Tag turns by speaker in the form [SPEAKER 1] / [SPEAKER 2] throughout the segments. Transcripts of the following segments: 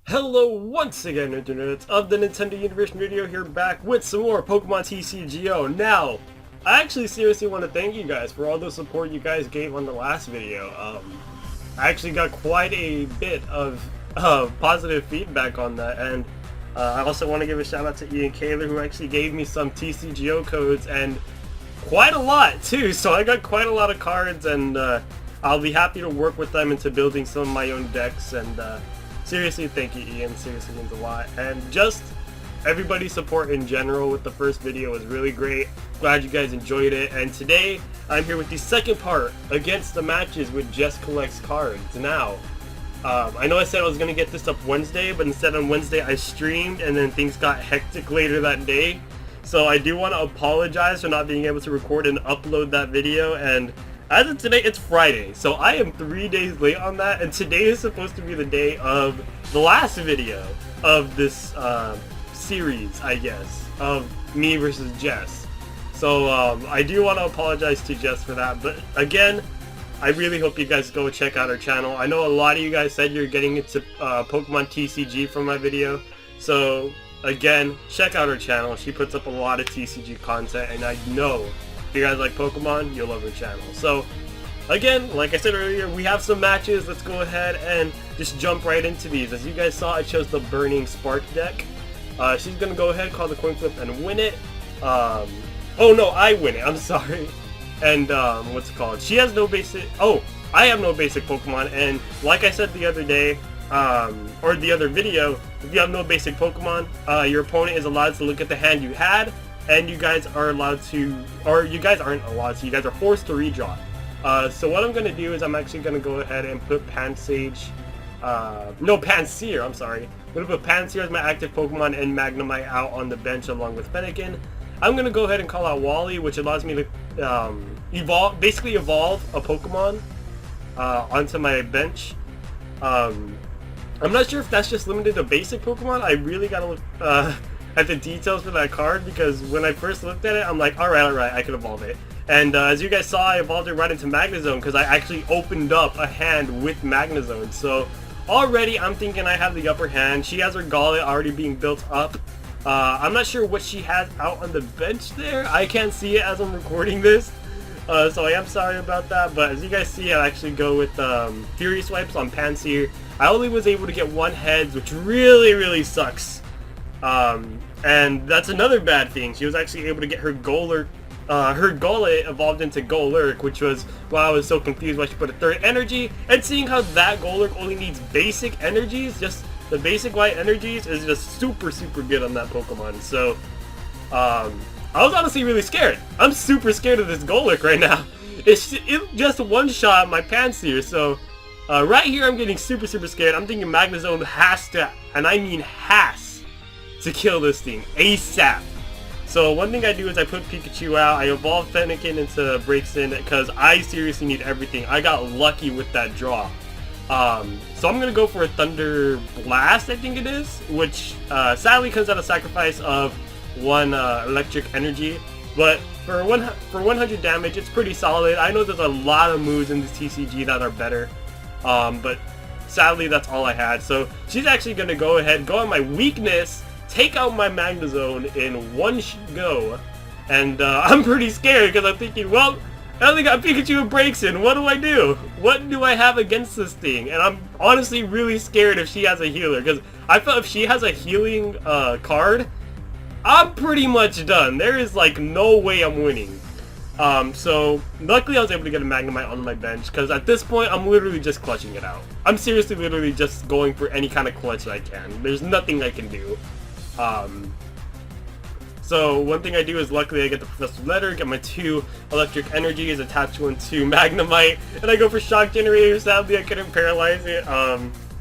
[SPEAKER 1] Hello once again, Internets of the Nintendo Universe. Nerdieo here, back with some more Pokemon TCGO. Now, I actually seriously want to thank you guys for all the support you guys gave on the last video. I actually got quite a bit of positive feedback on that, and I also want to give a shout out to Ian Kaler, who actually gave me some TCGO codes, and quite a lot too, so I got quite a lot of cards, and I'll be happy to work with them into building some of my own decks, and seriously, thank you, Ian. Seriously means a lot. And just everybody's support in general with the first video was really great. Glad you guys enjoyed it. And today, I'm here with the second part against the matches with JessCollectsCards. Now, I know I said I was going to get this up Wednesday, but instead on Wednesday I streamed, and then things got hectic later that day. So I do want to apologize for not being able to record and upload that video. And as of today, it's Friday, so I am 3 days late on that, and today is supposed to be the day of the last video of this series, I guess, of me versus Jess. So I do want to apologize to Jess for that, but again, I really hope you guys go check out her channel. I know a lot of you guys said you're getting into Pokemon TCG from my video, so again, check out her channel. She puts up a lot of TCG content, and I know if you guys like Pokemon, you'll love her channel. So, again, like I said earlier, we have some matches. Let's go ahead and just jump right into these. As you guys saw, I chose the Burning Spark deck. She's going to go ahead, call the coin flip, and win it. Oh no, I win it. I'm sorry. And, what's it called? She has no basic... Oh, I have no basic Pokemon, and like I said the other day, or the other video, if you have no basic Pokemon, your opponent is allowed to look at the hand you had, and you guys are allowed to, or you guys aren't allowed to, you guys are forced to redraw. So what I'm going to do is I'm actually going to go ahead and put Pansear, I'm sorry. I'm going to put Pansear as my active Pokemon and Magnemite out on the bench along with Fennekin. I'm going to go ahead and call out Wally, which allows me to basically evolve a Pokemon onto my bench. I'm not sure if that's just limited to basic Pokemon. I really got to look at the details for that card, because when I first looked at it, I'm like, alright, I can evolve it. And as you guys saw, I evolved it right into Magnezone, because I actually opened up a hand with Magnezone. So already I'm thinking I have the upper hand. She has her Gauntlet already being built up. I'm not sure what she has out on the bench there. I can't see it as I'm recording this. So I am sorry about that, but as you guys see, I actually go with Fury Swipes on Pansear. I only was able to get one Heads, which really sucks. And that's another bad thing. She was actually able to get her Golurk, her Gauntlet evolved into Golurk, which was why I was so confused why she put a third energy. And seeing how that Golurk only needs basic energies, just the basic white energies, is just super good on that Pokemon. So, I was honestly really scared. I'm super scared of this Golurk right now. It just one-shot my Pansear, so right here I'm getting super scared. I'm thinking Magnezone has to, and I mean has to kill this thing ASAP. So one thing I do is I put Pikachu out, I evolve Fennekin into Braixen, because I seriously need everything. I got lucky with that draw. So I'm going to go for a Thunder Blast, I think it is, which sadly comes out of sacrifice of one electric energy. But for 100 damage, it's pretty solid. I know there's a lot of moves in this TCG that are better, but sadly that's all I had. So she's actually going to go ahead, go on my weakness, take out my Magnezone in one go, and I'm pretty scared because I'm thinking, well, I only got Pikachu and Braixen. What do I do? What do I have against this thing? And I'm honestly really scared if she has a healer, because I feel if she has a healing card, I'm pretty much done. There is like no way I'm winning. So luckily I was able to get a Magnemite on my bench, because at this point I'm literally just clutching it out. I'm seriously literally just going for any kind of clutch I can. There's nothing I can do. So one thing I do is luckily I get the Professor Letter, get my 2 electric energies, attach one to Magnemite, and I go for Shock Generator. Sadly I couldn't paralyze it.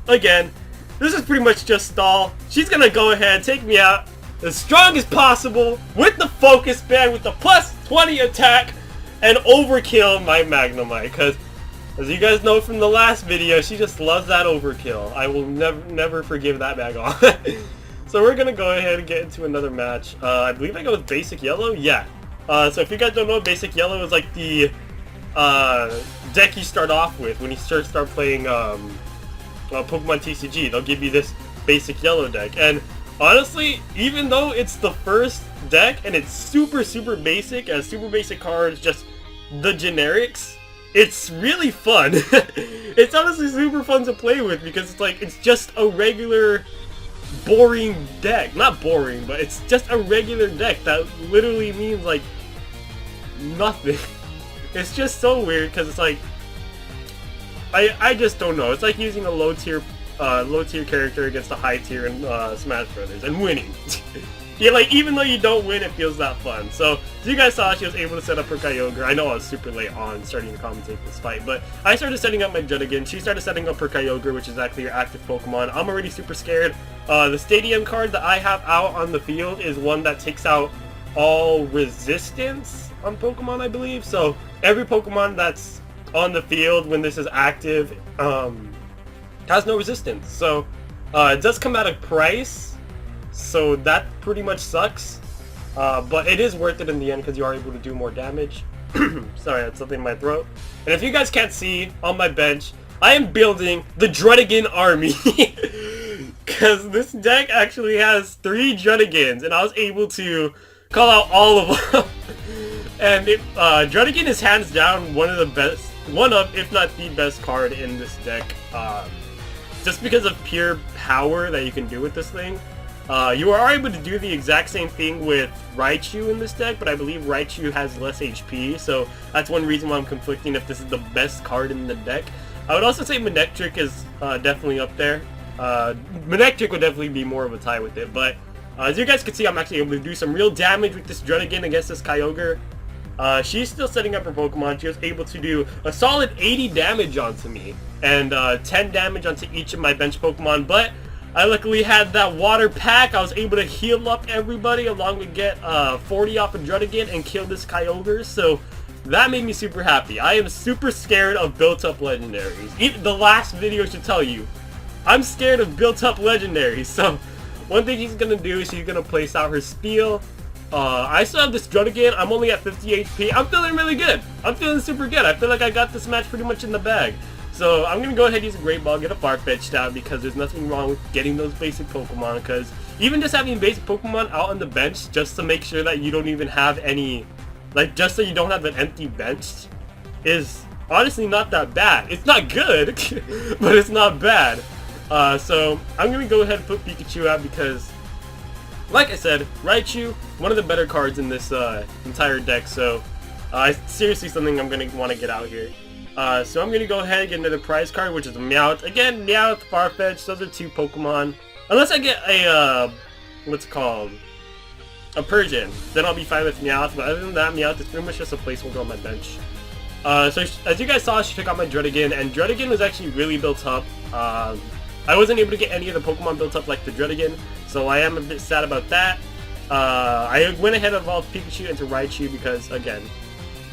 [SPEAKER 1] Again, this is pretty much just stall. She's gonna go ahead, take me out as strong as possible with the Focus Band, with the plus 20 attack, and overkill my Magnemite, because as you guys know from the last video, she just loves that overkill. I will never forgive that bag on. So we're going to go ahead and get into another match. I believe I go with Basic Yellow? Yeah. So if you guys don't know, Basic Yellow is like the deck you start off with when you start playing Pokemon TCG. They'll give you this basic yellow deck. And honestly, even though it's the first deck and it's super basic, as super basic cards, just the generics, it's really fun. It's honestly super fun to play with because it's like, it's just a regular boring deck. Not boring, but it's just a regular deck that literally means like nothing. It's just so weird because it's like, I just don't know. It's like using a low tier character against a high tier in Smash Brothers and winning. Yeah, like, even though you don't win, it feels that fun. So, as you guys saw, she was able to set up her Kyogre. I know I was super late on starting to commentate this fight, but I started setting up my Judigan. She started setting up her Kyogre, which is actually your active Pokemon. I'm already super scared. The Stadium card that I have out on the field is one that takes out all resistance on Pokemon, I believe. So, every Pokemon that's on the field when this is active has no resistance. So, it does come at a price. So that pretty much sucks, but it is worth it in the end because you are able to do more damage. Sorry, I had something in my throat. And if you guys can't see, on my bench, I am building the Judigan army. Because this deck actually has 3 Judigans, and I was able to call out all of them. And Judigan is hands down one of, if not the best card in this deck. Just because of pure power that you can do with this thing. You are able to do the exact same thing with Raichu in this deck, but I believe Raichu has less HP, so that's one reason why I'm conflicting if this is the best card in the deck. I would also say Manectric is definitely up there. Manectric would definitely be more of a tie with it, but as you guys can see, I'm actually able to do some real damage with this Judigan against this Kyogre. She's still setting up her Pokemon. She was able to do a solid 80 damage onto me, and 10 damage onto each of my bench Pokemon, but I luckily had that water pack. I was able to heal up everybody along with get 40 off of Judigan and kill this Kyogre, so that made me super happy. I am super scared of built-up legendaries. Even the last video should tell you, I'm scared of built-up legendaries, so one thing she's gonna do is she's gonna place out her Spiel. I still have this Judigan. I'm only at 50 HP. I'm feeling really good. I'm feeling super good. I feel like I got this match pretty much in the bag. So I'm going to go ahead and use a Great Ball, get a Farfetch'd out because there's nothing wrong with getting those basic Pokemon, because even just having basic Pokemon out on the bench just to make sure that you don't even have any, like, just so you don't have an empty bench is honestly not that bad. It's not good, but it's not bad. So I'm going to go ahead and put Pikachu out because, like I said, Raichu, one of the better cards in this entire deck, so seriously something I'm going to want to get out here. So I'm going to go ahead and get another prize card, which is a Meowth. Again, Meowth, Farfetch'd, those are 2 Pokemon. Unless I get a, what's it called? A Persian. Then I'll be fine with Meowth, but other than that, Meowth is pretty much just a placeholder on my bench. So as you guys saw, she took out my Judigan, and Judigan was actually really built up. I wasn't able to get any of the Pokemon built up like the Judigan, so I am a bit sad about that. I went ahead and evolved Pikachu into Raichu because, again,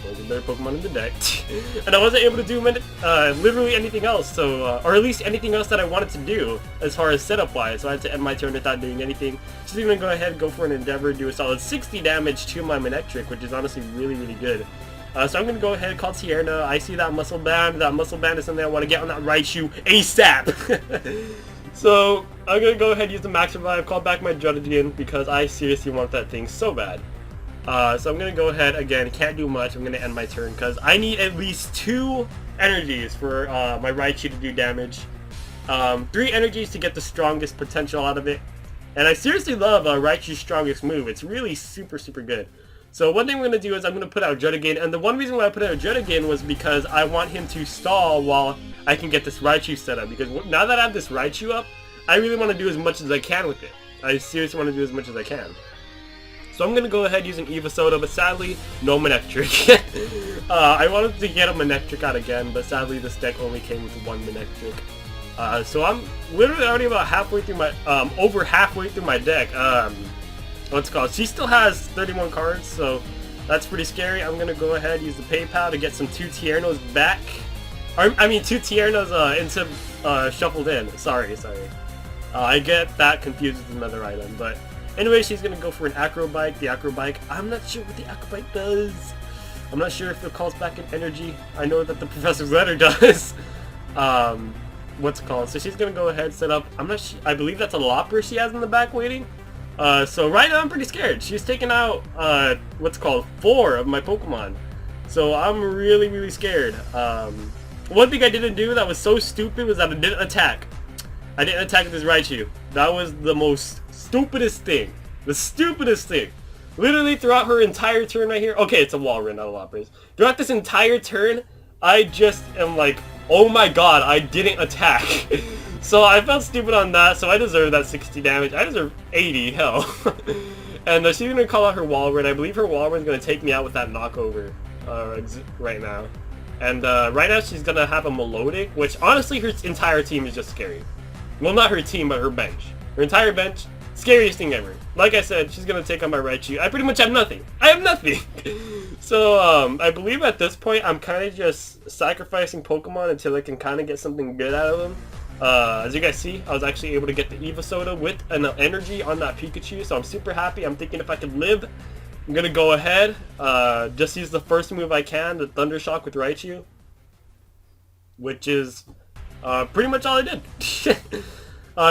[SPEAKER 1] those are better Pokemon in the deck. And I wasn't able to do literally anything else, so, or at least anything else that I wanted to do as far as setup wise, so I had to end my turn without doing anything. Just gonna go ahead and go for an Endeavor, do a solid 60 damage to my Manectric, which is honestly really good. So I'm gonna go ahead and call Tierna. I see that Muscle Band. That Muscle Band is something I want to get on that Raichu ASAP. So I'm gonna go ahead and use the Max Revive, call back my Judigan because I seriously want that thing so bad. So I'm going to go ahead, again, can't do much, I'm going to end my turn, because I need at least 2 energies for my Raichu to do damage. 3 energies to get the strongest potential out of it. And I seriously love Raichu's strongest move, it's really super good. So one thing I'm going to do is I'm going to put out Judigan, and the one reason why I put out Judigan was because I want him to stall while I can get this Raichu set up, because now that I have this Raichu up, I really want to do as much as I can with it. I seriously want to do as much as I can. So I'm going to go ahead using Eva Soda, but sadly, no Manectric. I wanted to get a Manectric out again, but sadly this deck only came with 1 Manectric. So I'm literally already about halfway through my, over halfway through my deck. What's it called? She still has 31 cards, so that's pretty scary. I'm going to go ahead and use the PayPal to get some 2 Tiernos back. Or, I mean 2 Tiernos shuffled in. Sorry. I get that confused with another item, but anyway, she's going to go for an Acrobike. The Acrobike, I'm not sure what the Acrobike does. I'm not sure if it calls back an energy. I know that the Professor's Letter does. what's it called? So she's gonna go ahead and set up. I believe that's a Lopper she has in the back waiting. So right now I'm pretty scared. She's taking out what's it called 4 of my Pokemon. So I'm really scared. One thing I didn't do that was so stupid was that I didn't attack. I didn't attack this Raichu. That was the most stupidest thing. The stupidest thing. Literally throughout her entire turn right here. Okay, it's a Walrein, not a Lapras. Throughout this entire turn, I just am like, oh my god, I didn't attack. So I felt stupid on that, so I deserve that 60 damage. I deserve 80, hell. And she's going to call out her Walrein. I believe her Walrein's going to take me out with that knockover right now. And right now she's going to have a Melodic, which honestly her entire team is just scary. Well, not her team, but her bench. Her entire bench, scariest thing ever. Like I said, she's going to take on my Raichu. I pretty much have nothing. I have nothing. So I believe at this point I'm kind of just sacrificing Pokemon until I can kind of get something good out of them. As you guys see, I was actually able to get the Eva Soda with an energy on that Pikachu, so I'm super happy. I'm thinking if I could live, I'm going to go ahead, just use the first move I can, the Thunder Shock with Raichu, which is pretty much all I did.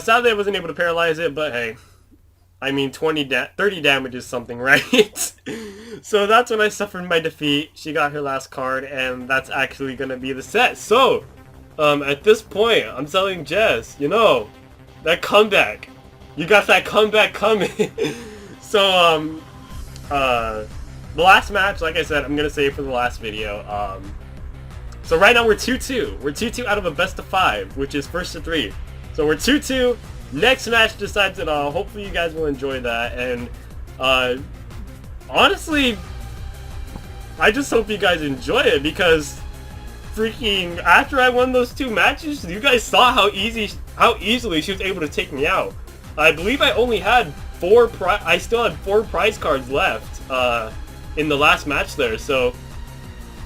[SPEAKER 1] Sadly I wasn't able to paralyze it, but hey, I mean 30 damage is something, right? So that's when I suffered my defeat. She got her last card, and that's actually going to be the set. So at this point, I'm telling Jess, you know, that comeback. You got that comeback coming. So, the last match, like I said, I'm going to save for the last video. So right now we're 2-2. We're 2-2 out of a best of 5, which is first to 3. So we're 2-2. Next match decides it all. Hopefully you guys will enjoy that. And, honestly, I just hope you guys enjoy it because freaking after I won those 2 matches, you guys saw how easily she was able to take me out. I believe I only had I still had 4 prize cards left in the last match there. So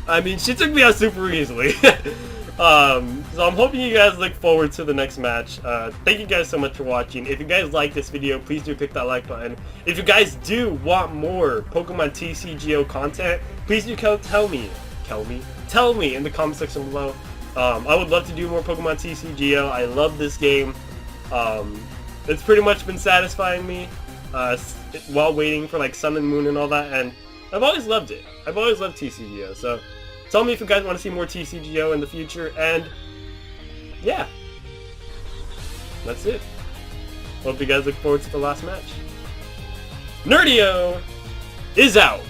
[SPEAKER 1] I mean, she took me out super easily. So I'm hoping you guys look forward to the next match. Thank you guys so much for watching. If you guys like this video, please do click that like button. If you guys do want more Pokemon TCGO content, please do tell me in the comment section below. I would love to do more Pokemon TCGO. I love this game. It's pretty much been satisfying me while waiting for like Sun and Moon and all that, and I've always loved it. I've always loved TCGO. So tell me if you guys want to see more TCGO in the future, and yeah, that's it. Hope you guys look forward to the last match. Nerdieo is out.